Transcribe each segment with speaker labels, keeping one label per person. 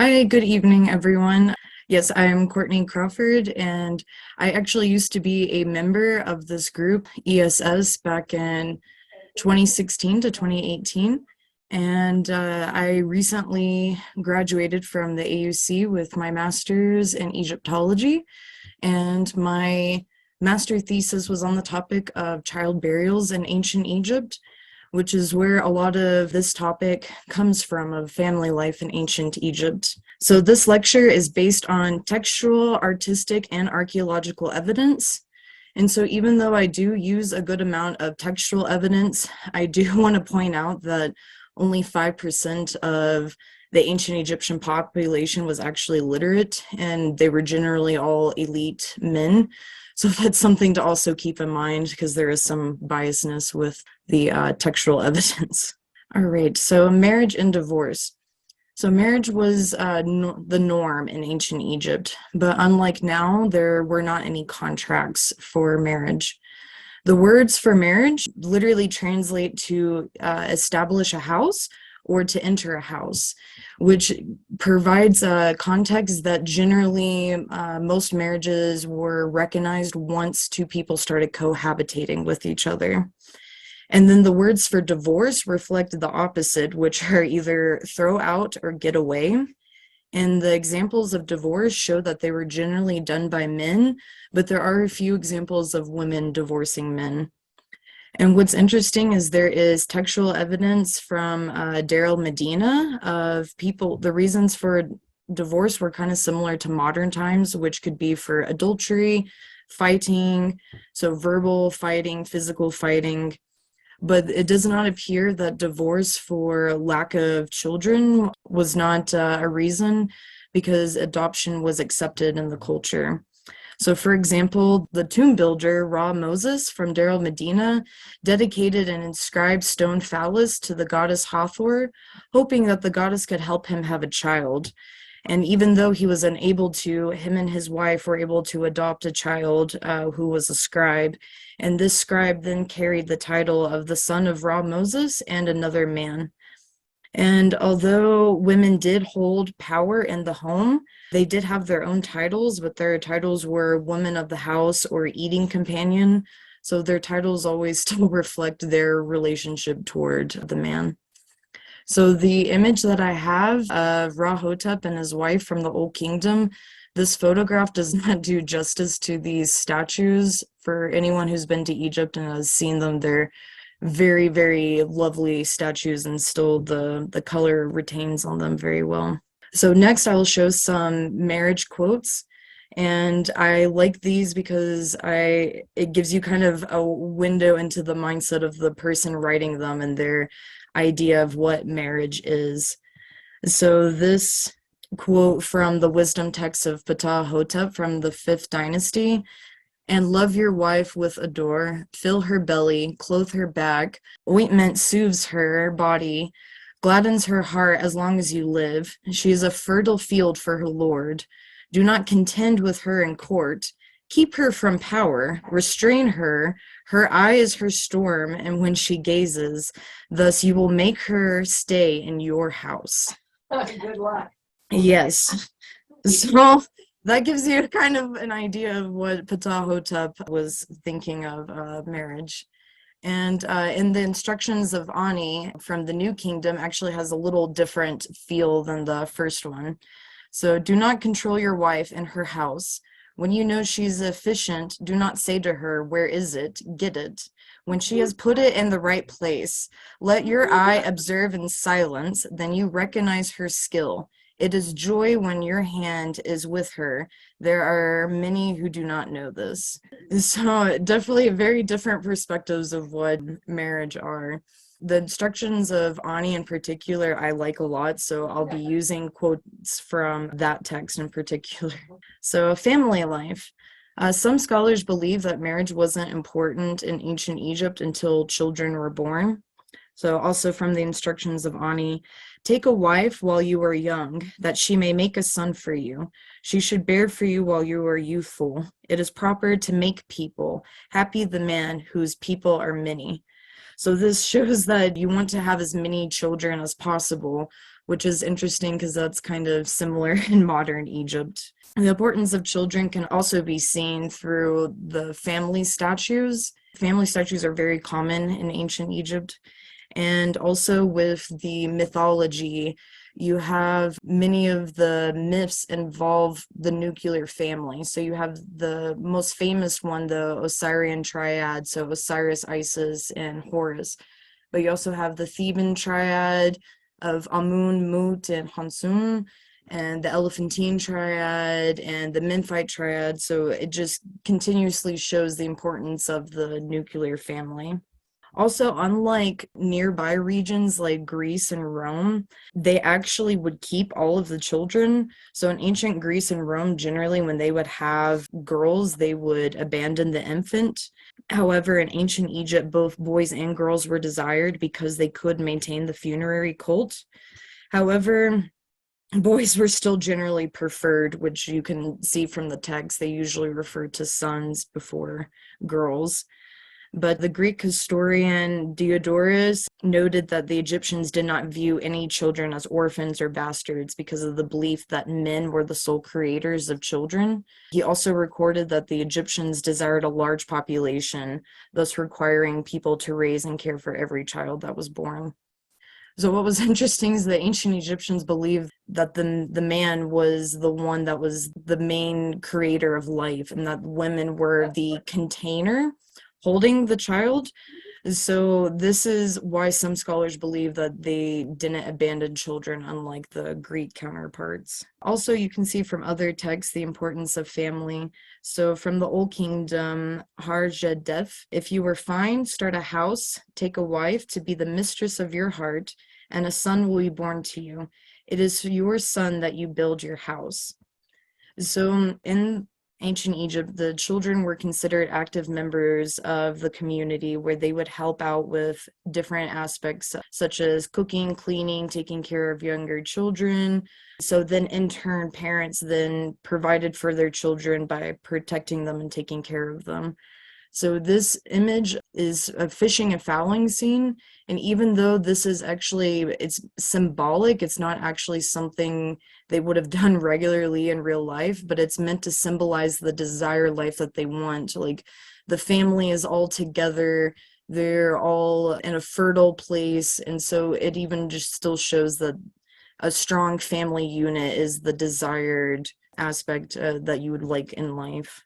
Speaker 1: Hi, good evening, everyone. Yes, I'm Courtney Crawford, and I actually used to be a member of this group, ESS, back in 2016 to 2018. And I recently graduated from the AUC with my master's in Egyptology, and my master thesis was on the topic of child burials in ancient Egypt, which is where a lot of this topic comes from, of family life in ancient Egypt. So this lecture is based on textual, artistic, and archaeological evidence. And so even though I do use a good amount of textual evidence, I do want to point out that only 5% of the ancient Egyptian population was actually literate, and they were generally all elite men. So that's something to also keep in mind, because there is some biasness with the textual evidence. All right, so marriage and divorce. So marriage was the norm in ancient Egypt, but unlike now, there were not any contracts for marriage. The words for marriage literally translate to establish a house or to enter a house, which provides a context that generally most marriages were recognized once two people started cohabitating with each other. And then the words for divorce reflect the opposite, which are either throw out or get away. And the examples of divorce show that they were generally done by men, but there are a few examples of women divorcing men. And what's interesting is there is textual evidence from Deir el-Medina of people, the reasons for divorce were kind of similar to modern times, which could be for adultery, fighting, so verbal fighting, physical fighting. But it does not appear that divorce for lack of children was not a reason, because adoption was accepted in the culture. So for example, the tomb builder, Ra Moses from Deir el-Medina, dedicated an inscribed stone phallus to the goddess Hathor, hoping that the goddess could help him have a child. And even though he was unable to, him and his wife were able to adopt a child who was a scribe. And this scribe then carried the title of the son of Ra Moses and another man. And although women did hold power in the home, they did have their own titles, but their titles were woman of the house or eating companion. So their titles always still reflect their relationship toward the man. So the image that I have of Ra-Hotep and his wife from the Old Kingdom, this photograph does not do justice to these statues. For anyone who's been to Egypt and has seen them, they're very, very lovely statues, and still the color retains on them very well. So next I will show some marriage quotes. And I like these because it gives you kind of a window into the mindset of the person writing them and their idea of what marriage is. So this quote from the wisdom text of Ptah-Hotep from the 5th dynasty: "And love your wife with adore, fill her belly, clothe her back, ointment soothes her body, gladdens her heart as long as you live. She is a fertile field for her lord. Do not contend with her in court. Keep her from power, restrain her. Her eye is her storm, and when she gazes, thus you will make her stay in your house."
Speaker 2: Good luck.
Speaker 1: Yes. So that gives you kind of an idea of what Ptah-Hotep was thinking of marriage. And in the instructions of Ani from the New Kingdom actually has a little different feel than the first one. So do not control your wife in her house. When you know she's efficient, do not say to her, "Where is it? Get it." When she has put it in the right place, let your eye observe in silence, then you recognize her skill. It is joy when your hand is with her. There are many who do not know this. So definitely very different perspectives of what marriage are. The instructions of Ani in particular, I like a lot, so I'll be using quotes from that text in particular. So family life. Some scholars believe that marriage wasn't important in ancient Egypt until children were born. So also from the instructions of Ani: "Take a wife while you are young, that she may make a son for you. She should bear for you while you are youthful. It is proper to make people. Happy the man whose people are many." So this shows that you want to have as many children as possible which is interesting because that's kind of similar in modern Egypt. The importance of children can also be seen through the family statues. Family statues are very common in ancient Egypt. And also with the mythology, you have many of the myths involve the nuclear family. So you have the most famous one, the Osirian triad, so Osiris, Isis, and Horus. But you also have the Theban triad of Amun, Mut, and Hansun, and the Elephantine triad and the Memphite triad. So it just continuously shows the importance of the nuclear family. Also, unlike nearby regions like Greece and Rome, they actually would keep all of the children. So in ancient Greece and Rome, generally when they would have girls, they would abandon the infant. However, in ancient Egypt, both boys and girls were desired because they could maintain the funerary cult. However, boys were still generally preferred, which you can see from the text. They usually refer to sons before girls. But the Greek historian Diodorus noted that the Egyptians did not view any children as orphans or bastards because of the belief that men were the sole creators of children. He also recorded that the Egyptians desired a large population, thus requiring people to raise and care for every child that was born. So what was interesting is the ancient Egyptians believed that the man was the one that was the main creator of life, and that women were the container holding the child. So this is why some scholars believe that they didn't abandon children, unlike the Greek counterparts. Also, you can see from other texts the importance of family. So from the Old Kingdom, Har-Jedef, if you were fine, start a house, take a wife to be the mistress of your heart, and a son will be born to you. It is for your son that you build your house. So in ancient Egypt, the children were considered active members of the community, where they would help out with different aspects such as cooking, cleaning, taking care of younger children. So then in turn, parents then provided for their children by protecting them and taking care of them. So this image is a fishing and fowling scene. And even though this is actually, it's symbolic, it's not actually something they would have done regularly in real life, but it's meant to symbolize the desired life that they want. Like the family is all together, they're all in a fertile place. And so it even just still shows that a strong family unit is the desired aspect that you would like in life.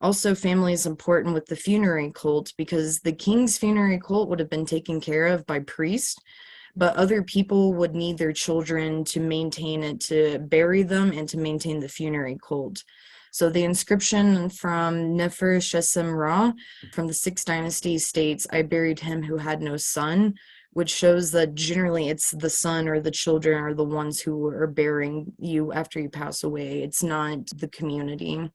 Speaker 1: Also, family is important with the funerary cult because the king's funerary cult would have been taken care of by priests, but other people would need their children to maintain it, to bury them, and to maintain the funerary cult. So the inscription from Nefer Shesem Ra from the 6th dynasty states, "I buried him who had no son," which shows that generally it's the son or the children are the ones who are burying you after you pass away. It's not the community.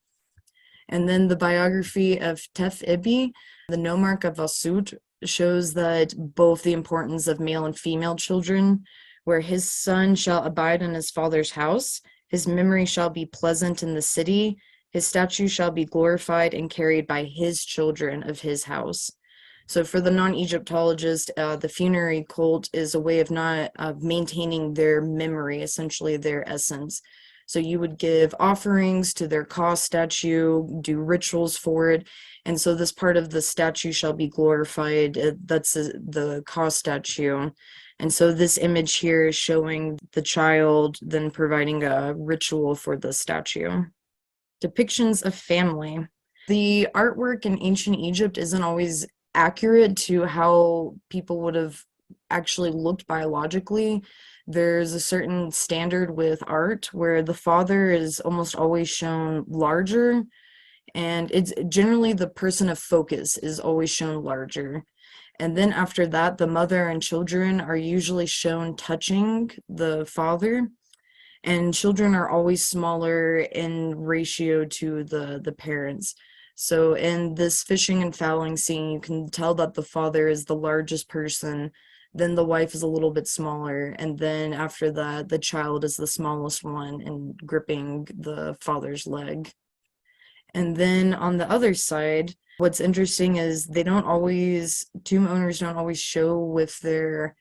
Speaker 1: And then the biography of Tef Ibi, the nomarch of Asut, shows that both the importance of male and female children, where his son shall abide in his father's house, his memory shall be pleasant in the city, his statue shall be glorified and carried by his children of his house. So for the non-Egyptologist, the funerary cult is a way of not maintaining their memory, essentially their essence. So you would give offerings to their Ka statue, do rituals for it. And so this part of the statue shall be glorified. That's the Ka statue. And so this image here is showing the child then providing a ritual for the statue. Depictions of family. The artwork in ancient Egypt isn't always accurate to how people would have actually looked biologically. There's a certain standard with art where the father is almost always shown larger, and it's generally the person of focus is always shown larger. And then after that, the mother and children are usually shown touching the father, and children are always smaller in ratio to the parents. So in this fishing and fowling scene, you can tell that the father is the largest person, then the wife is a little bit smaller, and then after that, the child is the smallest one and gripping the father's leg. And then on the other side, what's interesting is tomb owners don't always show with their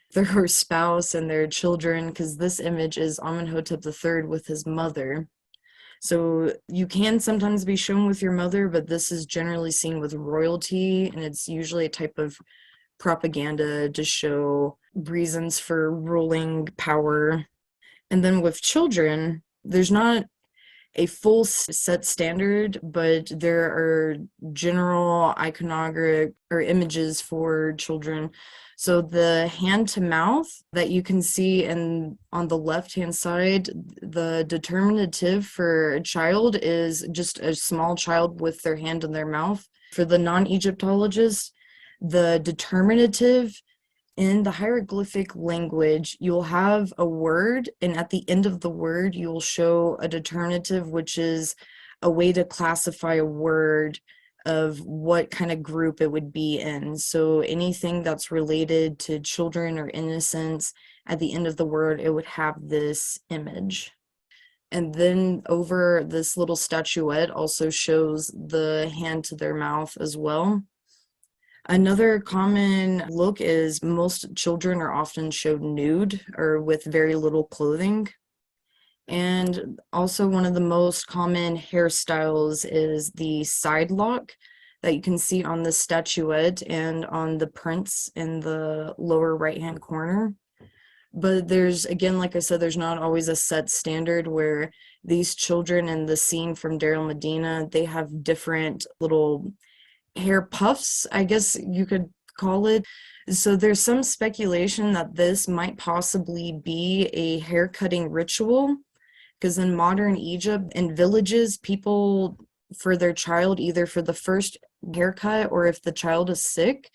Speaker 1: spouse and their children, because this image is Amenhotep III with his mother. So you can sometimes be shown with your mother, but this is generally seen with royalty, and it's usually a type of propaganda to show reasons for ruling power. And then with children, there's not a full set standard, but there are general iconographic or images for children. So the hand to mouth that you can see on the left hand side, the determinative for a child is just a small child with their hand in their mouth. For the non-Egyptologist, the determinative in the hieroglyphic language, you'll have a word, and at the end of the word, you'll show a determinative, which is a way to classify a word of what kind of group it would be in. So anything that's related to children or innocence, at the end of the word, it would have this image. And then over this little statuette also shows the hand to their mouth as well. Another common look is most children are often showed nude or with very little clothing. And also one of the most common hairstyles is the side lock that you can see on the statuette and on the prints in the lower right-hand corner. But there's, again, like I said, there's not always a set standard where these children in the scene from Deir el-Medina, they have different little hair puffs, I guess you could call it. So there's some speculation that this might possibly be a hair cutting ritual, because in modern Egypt, in villages, people, for their child, either for the first haircut or if the child is sick,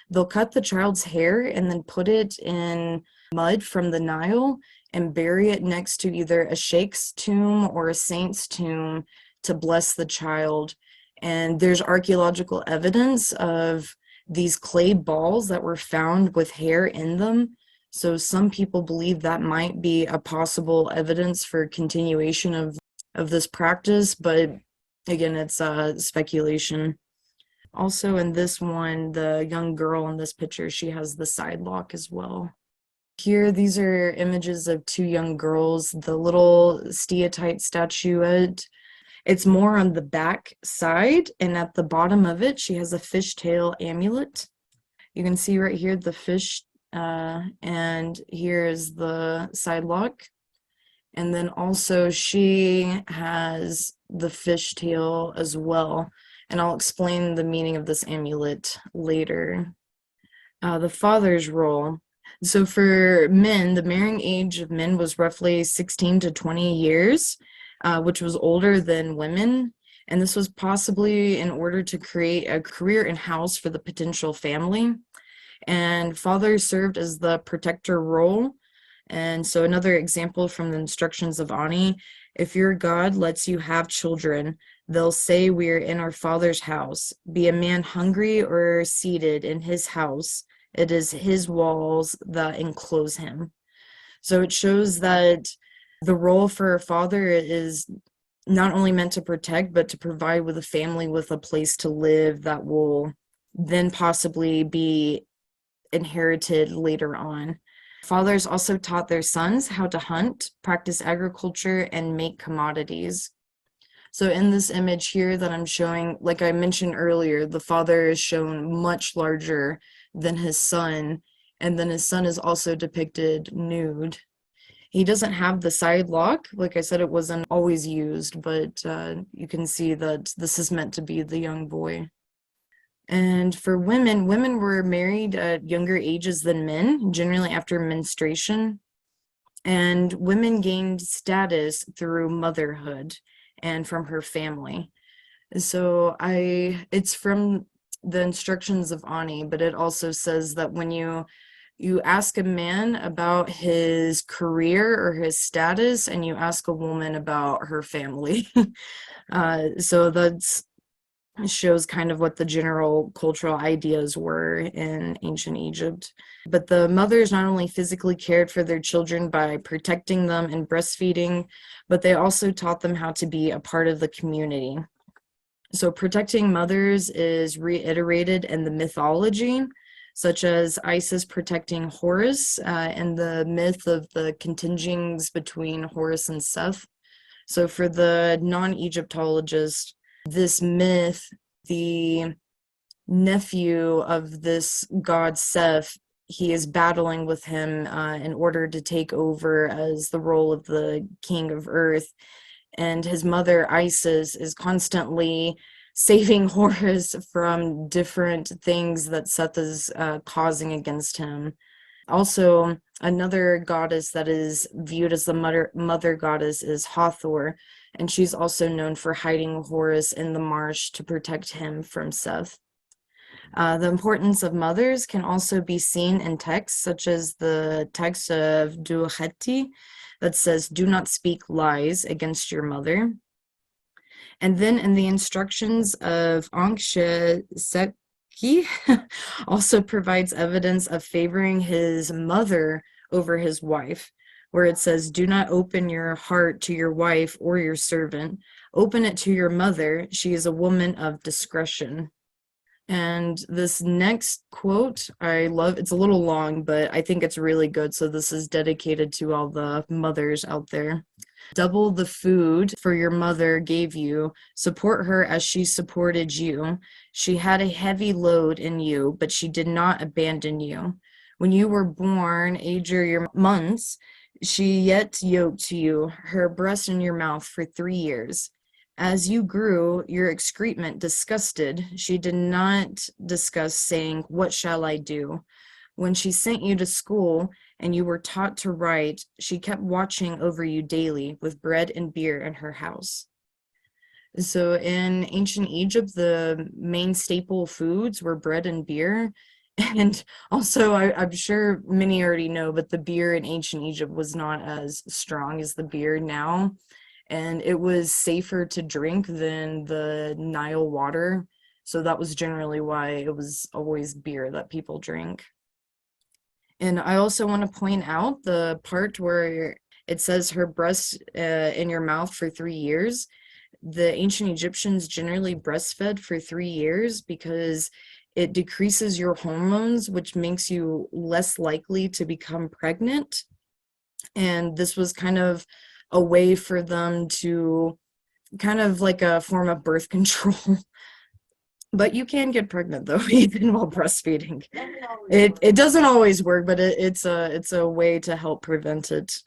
Speaker 1: they'll cut the child's hair and then put it in mud from the Nile and bury it next to either a sheikh's tomb or a saint's tomb to bless the child. And there's archaeological evidence of these clay balls that were found with hair in them. So some people believe that might be a possible evidence for continuation of this practice, but again, it's speculation. Also in this one, the young girl in this picture, she has the side lock as well. Here, these are images of two young girls. The little steatite statuette, it's more on the back side, and at the bottom of it, she has a fishtail amulet. You can see right here the fish, and here is the side lock. And then also she has the fishtail as well. And I'll explain the meaning of this amulet later. The father's role. So for men, the marrying age of men was roughly 16 to 20 years. Which was older than women. And this was possibly in order to create a career and house for the potential family. And fathers served as the protector role. And so another example from the instructions of Ani, if your God lets you have children, they'll say we are in our father's house. Be a man hungry or seated in his house, it is his walls that enclose him. So it shows that the role for a father is not only meant to protect, but to provide with a family with a place to live that will then possibly be inherited later on. Fathers also taught their sons how to hunt, practice agriculture, and make commodities. So in this image here that I'm showing, like I mentioned earlier, the father is shown much larger than his son, and then his son is also depicted nude. He doesn't have the side lock. Like I said, it wasn't always used, but you can see that this is meant to be the young boy. And for women, women were married at younger ages than men, generally after menstruation. And women gained status through motherhood and from her family. So it's from the instructions of Ani, but it also says that when you ask a man about his career or his status, and you ask a woman about her family. So that shows kind of what the general cultural ideas were in ancient Egypt. But the mothers not only physically cared for their children by protecting them and breastfeeding, but they also taught them how to be a part of the community. So protecting mothers is reiterated in the mythology, such as Isis protecting Horus, and the myth of the contingings between Horus and Seth. So for the non-Egyptologist, this myth, the nephew of this god Seth, he is battling with him in order to take over as the role of the king of Earth. And his mother, Isis, is constantly saving Horus from different things that Seth is causing against him. Also, another goddess that is viewed as the mother goddess is Hathor, and she's also known for hiding Horus in the marsh to protect him from Seth. The importance of mothers can also be seen in texts, such as the text of Duheti that says, "Do not speak lies against your mother." And then in the instructions of Ankh Seki also provides evidence of favoring his mother over his wife, where it says, "Do not open your heart to your wife or your servant. Open it to your mother. She is a woman of discretion." And this next quote, I love, it's a little long, but I think it's really good. So this is dedicated to all the mothers out there. "Double the food for your mother gave you. Support her as she supported you. She had a heavy load in you, but she did not abandon you. When you were born, age your months, she yet yoked you, her breast in your mouth for 3 years. As you grew, your excrement disgusted. She did not discuss, saying, 'What shall I do?' When she sent you to school and you were taught to write, she kept watching over you daily with bread and beer in her house." So in ancient Egypt, the main staple foods were bread and beer. And also, I'm sure many already know, but the beer in ancient Egypt was not as strong as the beer now. And it was safer to drink than the Nile water. So that was generally why it was always beer that people drink. And I also want to point out the part where it says her breast in your mouth for 3 years. The ancient Egyptians generally breastfed for 3 years because it decreases your hormones, which makes you less likely to become pregnant. And this was kind of a way for them to, kind of like a form of birth control. But you can get pregnant though, even while breastfeeding. It doesn't always work, but it's a way to help prevent it.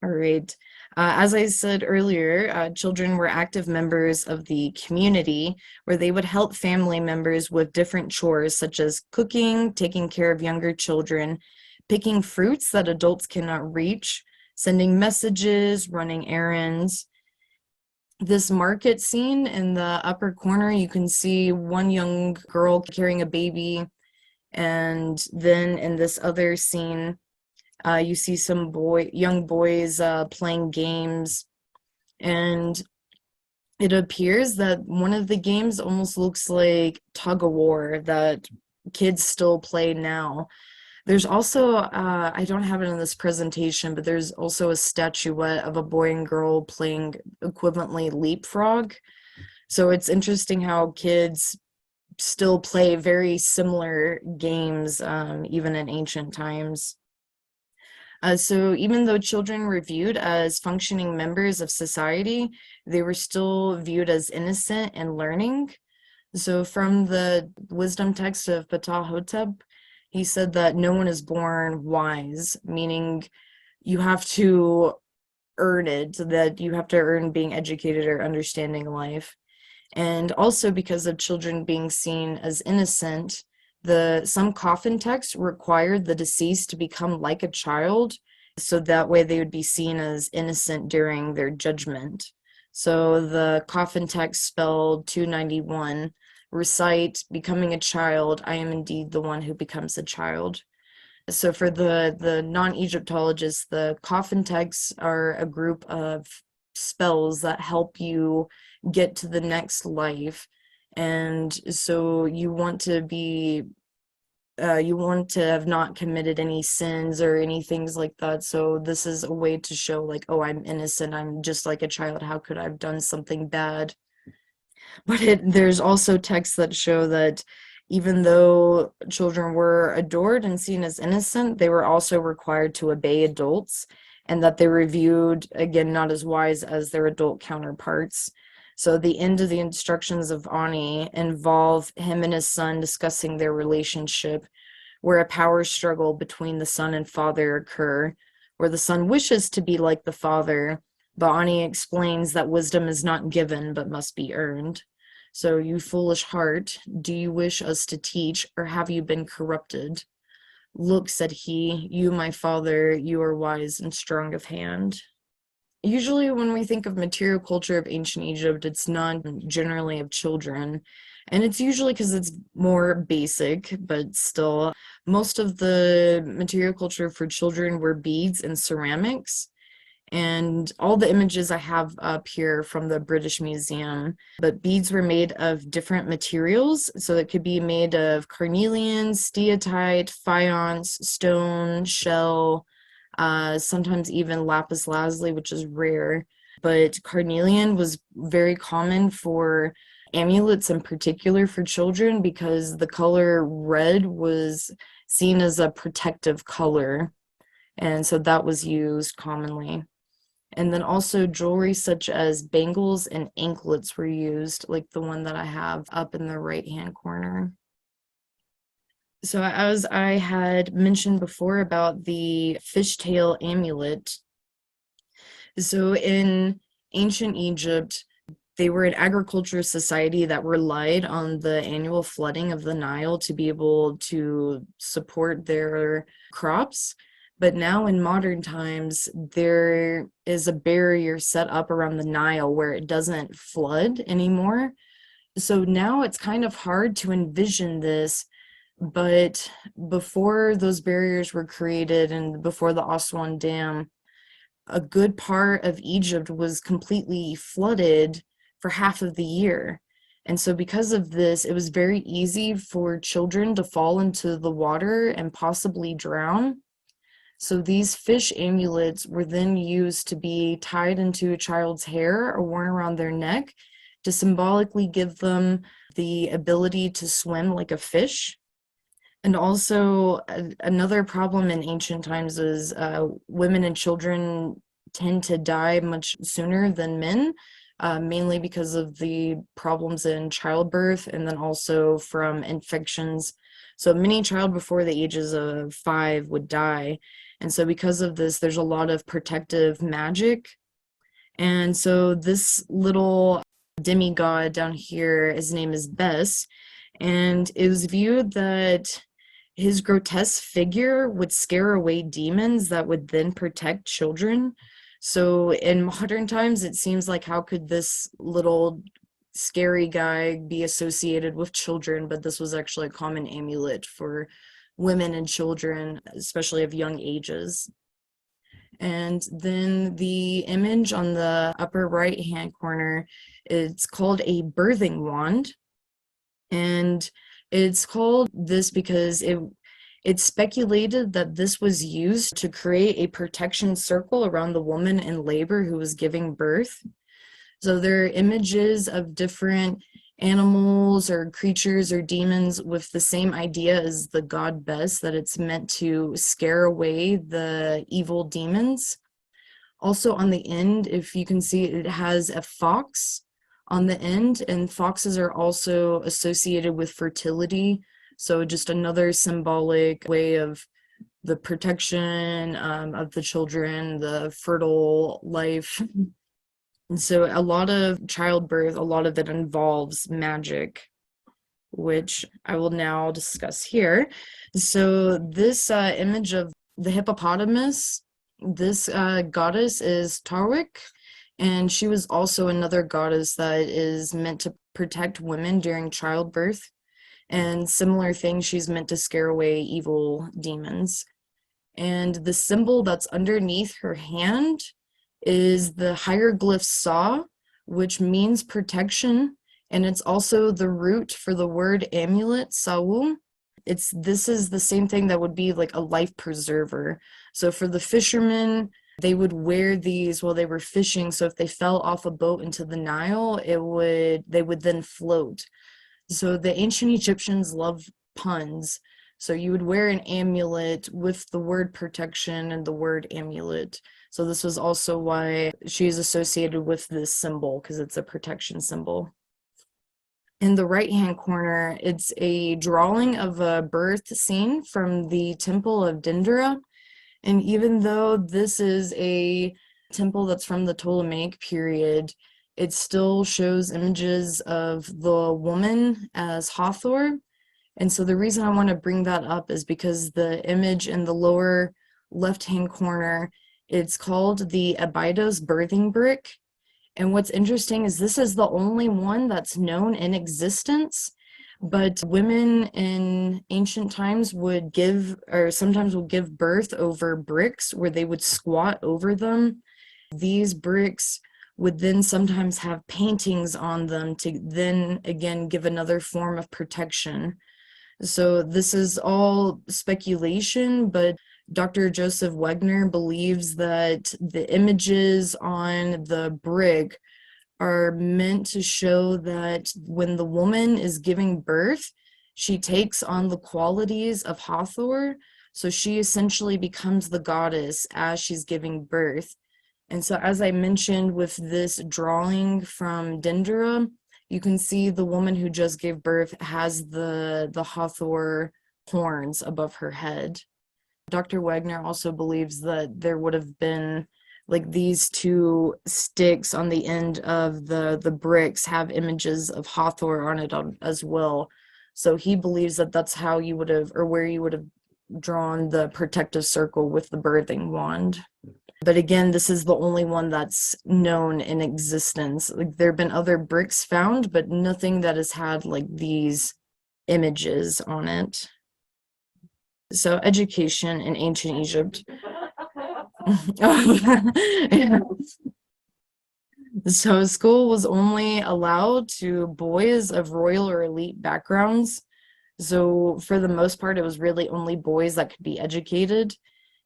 Speaker 1: All right. As I said earlier, children were active members of the community where they would help family members with different chores such as cooking, taking care of younger children, picking fruits that adults cannot reach, sending messages, running errands. This market scene in the upper corner, you can see one young girl carrying a baby, and then in this other scene, you see some young boys playing games, and it appears that one of the games almost looks like tug of war that kids still play now. There's also, I don't have it in this presentation, but there's also a statuette of a boy and girl playing equivalently leapfrog. So it's interesting how kids still play very similar games, even in ancient times. So even though children were viewed as functioning members of society, they were still viewed as innocent and learning. So from the wisdom text of Ptah-hotep, he said that no one is born wise, meaning you have to earn it, that you have to earn being educated or understanding life. And also because of children being seen as innocent, some coffin texts required the deceased to become like a child, so that way they would be seen as innocent during their judgment. So the coffin text spelled 291 recite, "Becoming a child, I am indeed the one who becomes a child." So for the non-Egyptologists, the coffin texts are a group of spells that help you get to the next life. And so you want to be you want to have not committed any sins or any things like that. So this is a way to show like, oh, I'm innocent. I'm just like a child. How could I have done something bad? But there's also texts that show that even though children were adored and seen as innocent, they were also required to obey adults, and that they were viewed, again, not as wise as their adult counterparts. So the end of the instructions of Ani involve him and his son discussing their relationship, where a power struggle between the son and father occur, where the son wishes to be like the father, but Ani explains that wisdom is not given but must be earned. So, you foolish heart, do you wish us to teach, or have you been corrupted? Look, said he, you, my father, you are wise and strong of hand. Usually, when we think of material culture of ancient Egypt, it's not generally of children. And it's usually because it's more basic, but still, most of the material culture for children were beads and ceramics. And all the images I have up here from the British Museum, but beads were made of different materials. So it could be made of carnelian, steatite, faience, stone, shell, sometimes even lapis lazuli, which is rare. But carnelian was very common for amulets in particular for children because the color red was seen as a protective color. And so that was used commonly. And then also jewelry such as bangles and anklets were used, like the one that I have up in the right-hand corner. So as I had mentioned before about the fishtail amulet, so in ancient Egypt, they were an agriculture society that relied on the annual flooding of the Nile to be able to support their crops. But now in modern times, there is a barrier set up around the Nile where it doesn't flood anymore. So now it's kind of hard to envision this, but before those barriers were created and before the Aswan Dam, a good part of Egypt was completely flooded for half of the year. And so because of this, it was very easy for children to fall into the water and possibly drown. So these fish amulets were then used to be tied into a child's hair or worn around their neck to symbolically give them the ability to swim like a fish. And also, another problem in ancient times is women and children tend to die much sooner than men, mainly because of the problems in childbirth and then also from infections. So many child before the ages of 5 would die. And so because of this, there's a lot of protective magic. And so this little demigod down here, his name is Bes, and it was viewed that his grotesque figure would scare away demons that would then protect children. So in modern times, it seems like how could this little scary guy be associated with children? But this was actually a common amulet for women and children, especially of young ages. And then the image on the upper right-hand corner, it's called a birthing wand. And it's called this because it's speculated that this was used to create a protection circle around the woman in labor who was giving birth. So there are images of different animals or creatures or demons with the same idea as the god Bes, that it's meant to scare away the evil demons. Also on the end, if you can see, it has a fox on the end, and foxes are also associated with fertility. So just another symbolic way of the protection of the children, the fertile life. And so a lot of childbirth, a lot of it involves magic, which I will now discuss here. So this image of the hippopotamus, this goddess is Tarwik, and she was also another goddess that is meant to protect women during childbirth. And similar thing, she's meant to scare away evil demons. And the symbol that's underneath her hand is the hieroglyph Sa, which means protection, and it's also the root for the word amulet, Sawu. This is the same thing that would be like a life preserver. So for the fishermen, they would wear these while they were fishing. So if they fell off a boat into the Nile, they would then float. So the ancient Egyptians love puns. So you would wear an amulet with the word protection and the word amulet. So this was also why she's associated with this symbol, because it's a protection symbol. In the right-hand corner, it's a drawing of a birth scene from the Temple of Dendera. And even though this is a temple that's from the Ptolemaic period, it still shows images of the woman as Hathor. And so the reason I want to bring that up is because the image in the lower left-hand corner, it's called the Abydos birthing brick. And what's interesting is this is the only one that's known in existence, but women in ancient times would give, or sometimes will give birth over bricks where they would squat over them. These bricks would then sometimes have paintings on them to then again give another form of protection. So this is all speculation, but Dr. Joseph Wegner believes that the images on the brick are meant to show that when the woman is giving birth, she takes on the qualities of Hathor. So she essentially becomes the goddess as she's giving birth. And so as I mentioned with this drawing from Dendera, you can see the woman who just gave birth has the Hathor horns above her head. Dr. Wagner also believes that there would have been like these two sticks on the end of the bricks have images of Hathor on it as well. So he believes that that's how you would have, or where you would have drawn the protective circle with the birthing wand. But again, this is the only one that's known in existence. Like there have been other bricks found, but nothing that has had like these images on it. So education in ancient Egypt. So school was only allowed to boys of royal or elite backgrounds. So for the most part, it was really only boys that could be educated.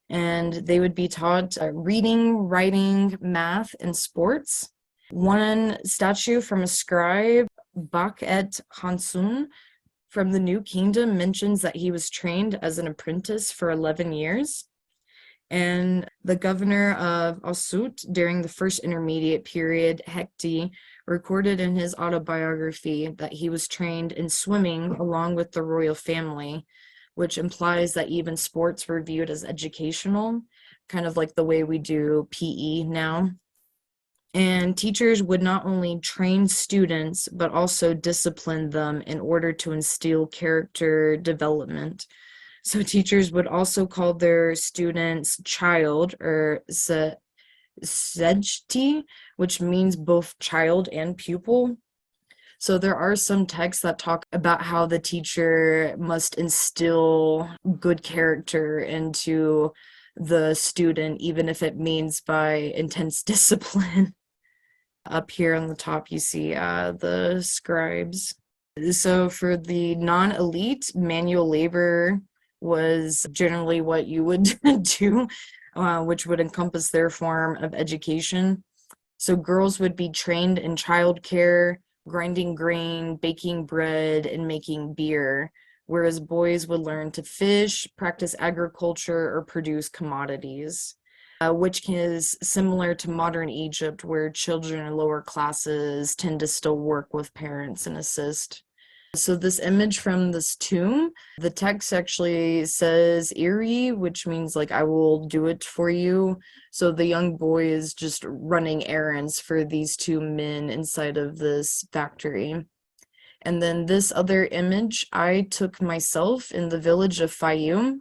Speaker 1: And they would be taught reading, writing, math, and sports. One statue from a scribe, Bak et Hansun, from the New Kingdom mentions that he was trained as an apprentice for 11 years. And the governor of Asut during the first intermediate period, Hekti, recorded in his autobiography that he was trained in swimming along with the royal family, which implies that even sports were viewed as educational, kind of like the way we do PE now. And teachers would not only train students, but also discipline them in order to instill character development. So teachers would also call their students child, or sejti, which means both child and pupil. So there are some texts that talk about how the teacher must instill good character into the student, even if it means by intense discipline. Up here on the top, you see the scribes. So for the non-elite, manual labor was generally what you would do, which would encompass their form of education. So girls would be trained in childcare, grinding grain, baking bread, and making beer, whereas boys would learn to fish, practice agriculture, or produce commodities, which is similar to modern Egypt, where children in lower classes tend to still work with parents and assist. So this image from this tomb, the text actually says Iri, which means like I will do it for you. So the young boy is just running errands for these two men inside of this factory. And then this other image I took myself in the village of Fayum.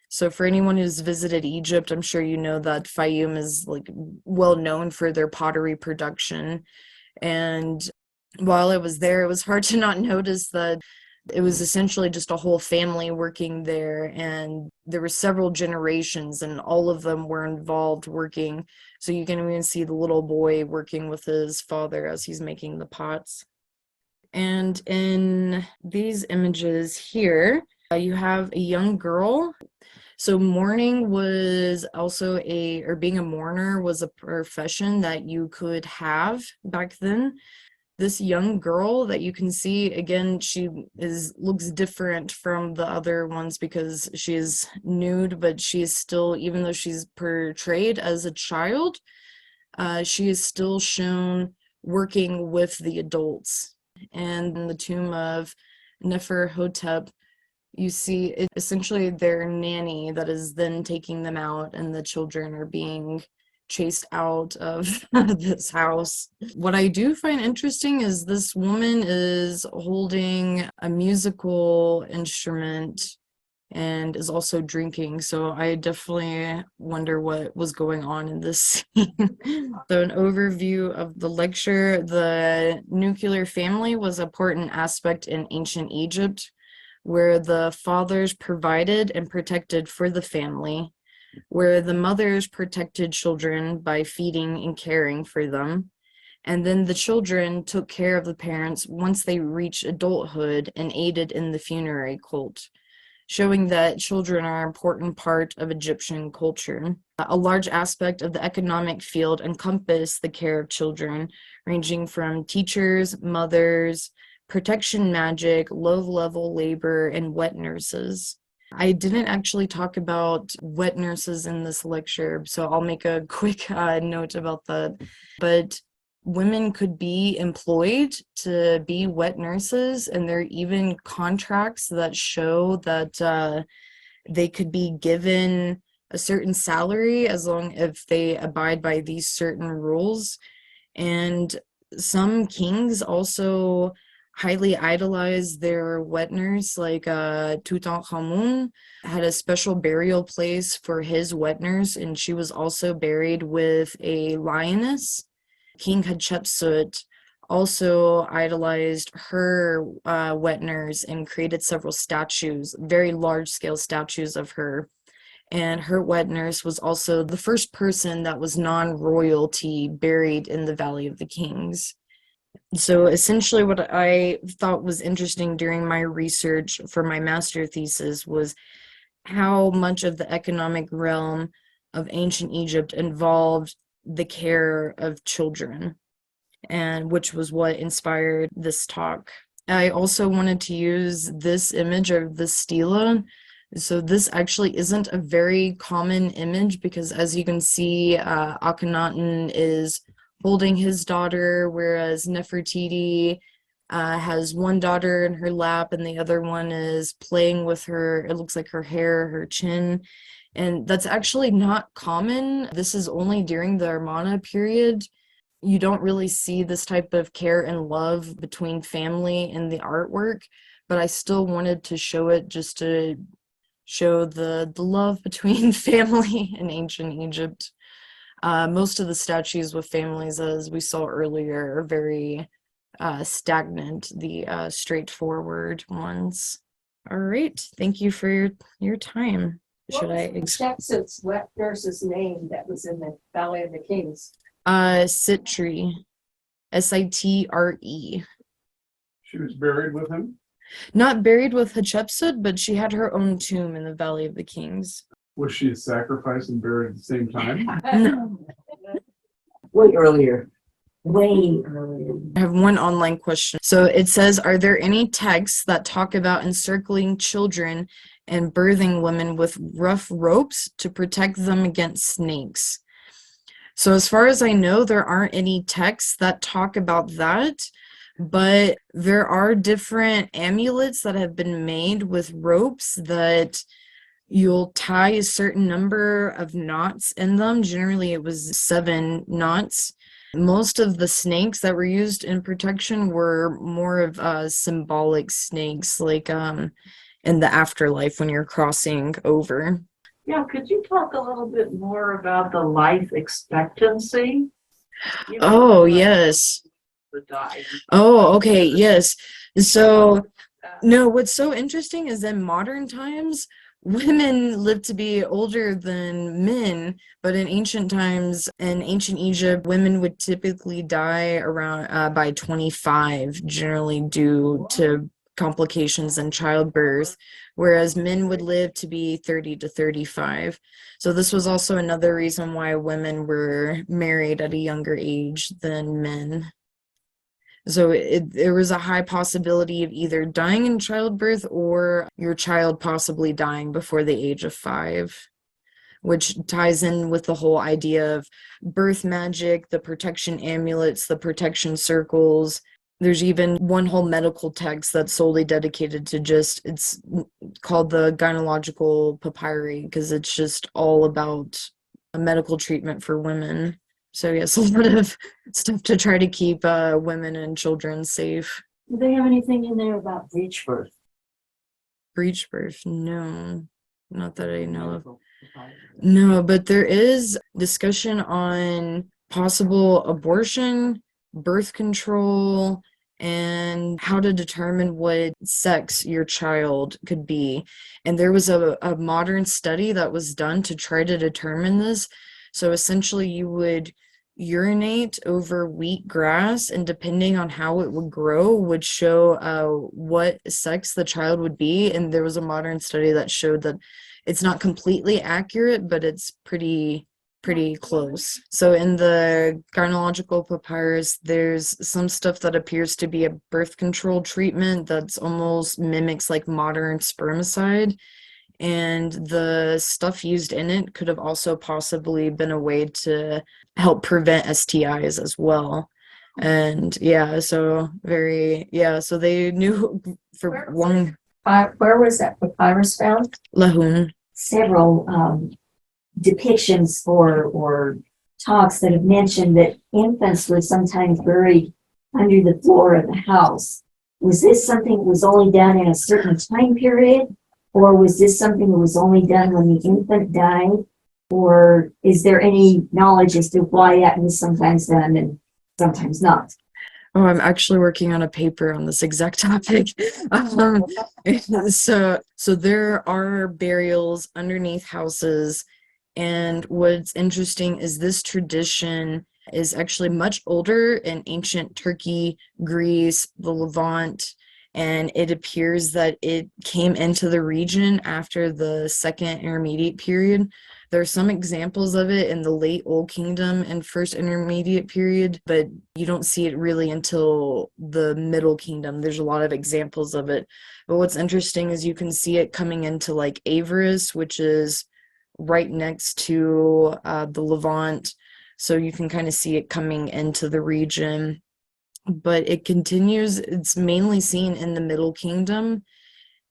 Speaker 1: So for anyone who's visited Egypt, I'm sure you know that Fayum is like well known for their pottery production. And while I was there, it was hard to not notice that it was essentially just a whole family working there, and there were several generations and all of them were involved working. So you can even see the little boy working with his father as he's making the pots. And in these images here, You have a young girl. So mourning was also or being a mourner was a profession that you could have back then. This young girl that you can see, again, she looks different from the other ones because she is nude, but she is still, even though she's portrayed as a child, she is still shown working with the adults. And in the tomb of Neferhotep, you see essentially their nanny that is then taking them out, and the children are being chased out of this house. What I do find interesting is this woman is holding a musical instrument and is also drinking. So I definitely wonder what was going on in this scene. So an overview of the lecture: the nuclear family was an important aspect in ancient Egypt, where the fathers provided and protected for the family, where the mothers protected children by feeding and caring for them, and then the children took care of the parents once they reached adulthood and aided in the funerary cult, showing that children are an important part of Egyptian culture. A large aspect of the economic field encompassed the care of children, ranging from teachers, mothers, protection magic, low-level labor, and wet nurses. I didn't actually talk about wet nurses in this lecture, so I'll make a quick note about that. But women could be employed to be wet nurses, and there are even contracts that show that they could be given a certain salary as long as they abide by these certain rules. And some kings also highly idolized their wet nurse, like Tutankhamun had a special burial place for his wet nurse, and she was also buried with a lioness. King Hatshepsut also idolized her wet nurse and created several statues, very large-scale statues of her. And her wet nurse was also the first person that was non-royalty buried in the Valley of the Kings. So essentially what I thought was interesting during my research for my master thesis was how much of the economic realm of ancient Egypt involved the care of children, and which was what inspired this talk. I also wanted to use this image of the stela. So this actually isn't a very common image because, as you can see, Akhenaten is holding his daughter, whereas Nefertiti has one daughter in her lap and the other one is playing with her. It looks like her hair, her chin. And that's actually not common. This is only during the Amarna period. You don't really see this type of care and love between family in the artwork, but I still wanted to show it just to show the love between family in ancient Egypt. Most of the statues with families, as we saw earlier, are very stagnant, the straightforward ones. All right, thank you for your time.
Speaker 2: Should I? Hatshepsut's wet nurse's name that was in the Valley of the Kings.
Speaker 1: Sitre, Sitre.
Speaker 3: She was buried with him?
Speaker 1: Not buried with Hatshepsut, but she had her own tomb in the Valley of the Kings.
Speaker 3: Was she sacrificed and buried at the same time?
Speaker 1: No.
Speaker 2: Way earlier. Way earlier.
Speaker 1: I have one online question. So it says, are there any texts that talk about encircling children and birthing women with rough ropes to protect them against snakes? So as far as I know, there aren't any texts that talk about that, but there are different amulets that have been made with ropes that you'll tie a certain number of knots in them. Generally, it was 7 knots. Most of the snakes that were used in protection were more of symbolic snakes, like in the afterlife when you're crossing over.
Speaker 4: Yeah, could you talk a little bit more about the life expectancy?
Speaker 1: Oh, yes. Oh, okay, yes. So, no, what's so interesting is in modern times, women live to be older than men, but in ancient times, in ancient Egypt, women would typically die around by 25, generally due to complications in childbirth, whereas men would live to be 30 to 35. So this was also another reason why women were married at a younger age than men. So there was a high possibility of either dying in childbirth or your child possibly dying before the age of 5, which ties in with the whole idea of birth magic, the protection amulets, the protection circles. There's even one whole medical text that's solely dedicated to it's called the gynecological papyri, because it's just all about a medical treatment for women. So yes, a lot of stuff to try to keep women and children safe.
Speaker 4: Do they have anything in there about breech birth?
Speaker 1: Breech birth, no, not that I know of. No, but there is discussion on possible abortion, birth control, and how to determine what sex your child could be. And there was a modern study that was done to try to determine this. So essentially, you would urinate over wheat grass, and depending on how it would grow, would show what sex the child would be. And there was a modern study that showed that it's not completely accurate, but it's pretty close. So in the gynecological papyrus, there's some stuff that appears to be a birth control treatment that's almost mimics like modern spermicide. And the stuff used in it could have also possibly been a way to help prevent STIs as well. And so they knew for one.
Speaker 2: Where was that papyrus found?
Speaker 1: Lahun.
Speaker 5: Several depictions or talks that have mentioned that infants were sometimes buried under the floor of the house. Was this something that was only done in a certain time period? Or was this something that was only done when the infant died? Or is there any knowledge as to why that was sometimes done and sometimes not?
Speaker 1: Oh, I'm actually working on a paper on this exact topic. So there are burials underneath houses. And what's interesting is this tradition is actually much older in ancient Turkey, Greece, the Levant, and it appears that it came into the region after the Second Intermediate Period. There are some examples of it in the late Old Kingdom and First Intermediate Period, but you don't see it really until the Middle Kingdom. There's a lot of examples of it. But what's interesting is you can see it coming into like Avaris, which is right next to the Levant. So you can kind of see it coming into the region. But it continues, it's mainly seen in the Middle Kingdom.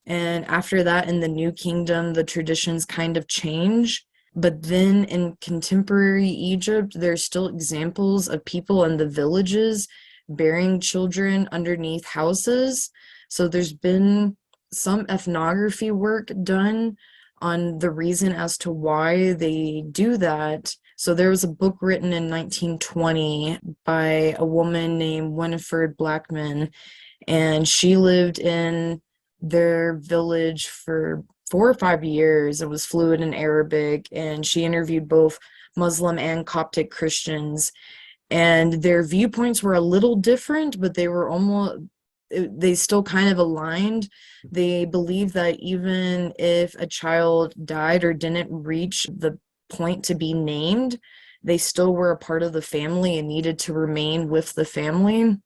Speaker 1: And after that, in the New Kingdom, the traditions kind of change. But then in contemporary Egypt, there's still examples of people in the villages burying children underneath houses. So there's been some ethnography work done on the reason as to why they do that. So there was a book written in 1920 by a woman named Winifred Blackman, and she lived in their village for 4 or 5 years and was fluent in Arabic, and she interviewed both Muslim and Coptic Christians, and their viewpoints were a little different, but they still kind of aligned. They believed that even if a child died or didn't reach the point to be named, they still were a part of the family and needed to remain with the family.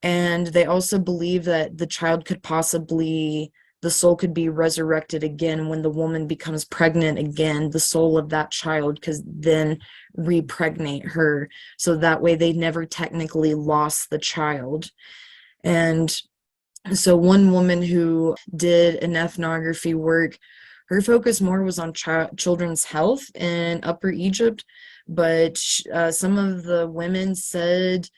Speaker 1: And they also believe that the child could possibly, the soul could be resurrected again when the woman becomes pregnant again. The soul of that child could then repregnate her. So that way they never technically lost the child. And so one woman who did an ethnography work, her focus more was on children's health in Upper Egypt, but some of the women said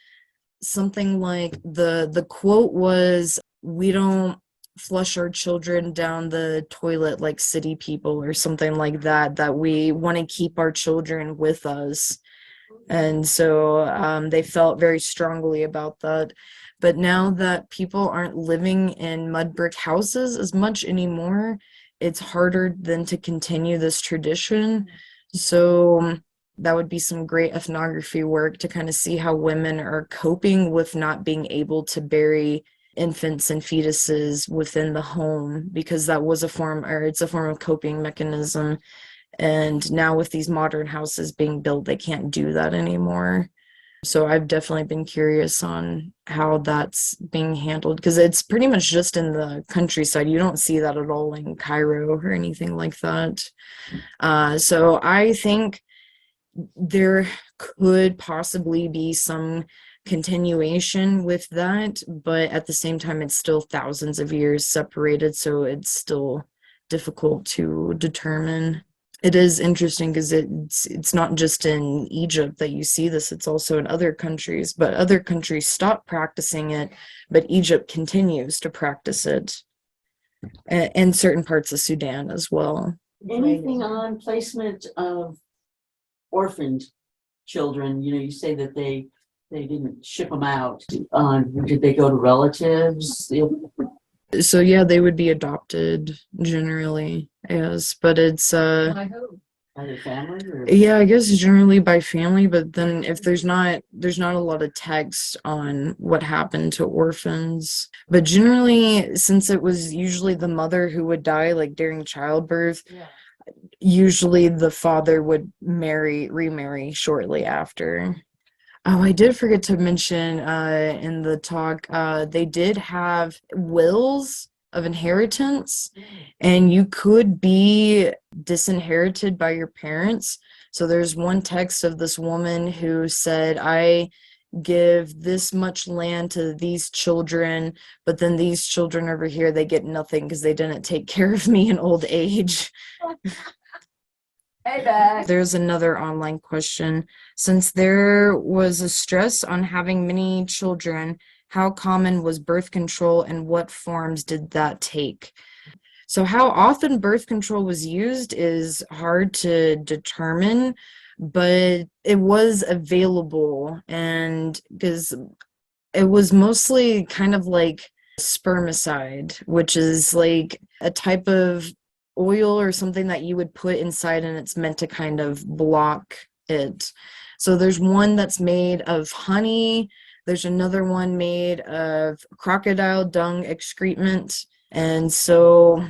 Speaker 1: something like the quote was, "We don't flush our children down the toilet like city people," or something like that, that we want to keep our children with us. And so they felt very strongly about that. But now that people aren't living in mud brick houses as much anymore, it's harder than to continue this tradition. So that would be some great ethnography work to kind of see how women are coping with not being able to bury infants and fetuses within the home, because that was a form, or it's a form of coping mechanism. And now with these modern houses being built, they can't do that anymore. So I've definitely been curious on how that's being handled, because it's pretty much just in the countryside. You don't see that at all in Cairo or anything like that. So I think there could possibly be some continuation with that, but at the same time, it's still thousands of years separated, so it's still difficult to determine. It is interesting because it's not just in Egypt that you see this, it's also in other countries, but other countries stop practicing it, but Egypt continues to practice it, and certain parts of Sudan as well.
Speaker 4: Anything on placement of orphaned children? You know, you say that they didn't ship them out. Did they go to relatives?
Speaker 1: So yeah, they would be adopted generally, yes, but it's
Speaker 2: I hope.
Speaker 4: By their family or?
Speaker 1: yeah, I guess generally by family, but then if there's not a lot of text on what happened to orphans. But generally, since it was usually the mother who would die, like during childbirth,
Speaker 4: Yeah.
Speaker 1: usually the father would remarry shortly after. Oh, I did forget to mention in the talk, they did have wills of inheritance, and you could be disinherited by your parents. So there's one text of this woman who said, I give this much land to these children, but then these children over here, they get nothing because they didn't take care of me in old age.
Speaker 2: Hey, back.
Speaker 1: There's another online question. Since there was a stress on having many children, how common was birth control and what forms did that take? So how often birth control was used is hard to determine, but it was available, and because it was mostly kind of like spermicide, which is like a type of oil or something that you would put inside, and it's meant to kind of block it. So there's one that's made of honey. There's another one made of crocodile dung excrement. And so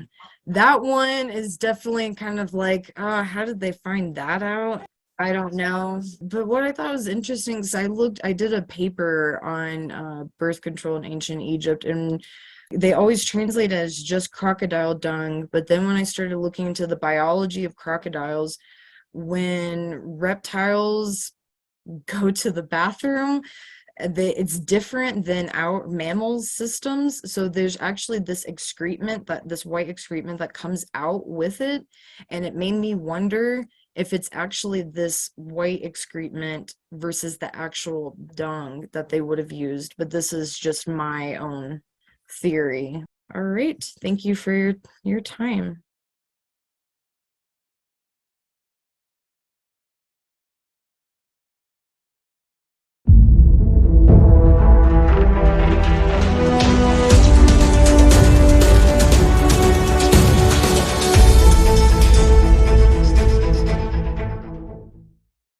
Speaker 1: that one is definitely kind of like, how did they find that out? I don't know. But what I thought was interesting is I did a paper on birth control in ancient Egypt, and they always translate it as just crocodile dung. But then when I started looking into the biology of crocodiles, when reptiles go to the bathroom, it's different than our mammals systems. So there's actually this white excrement that comes out with it, and it made me wonder if it's actually this white excrement versus the actual dung that they would have used. But this is just my own theory. All right, thank you for your time.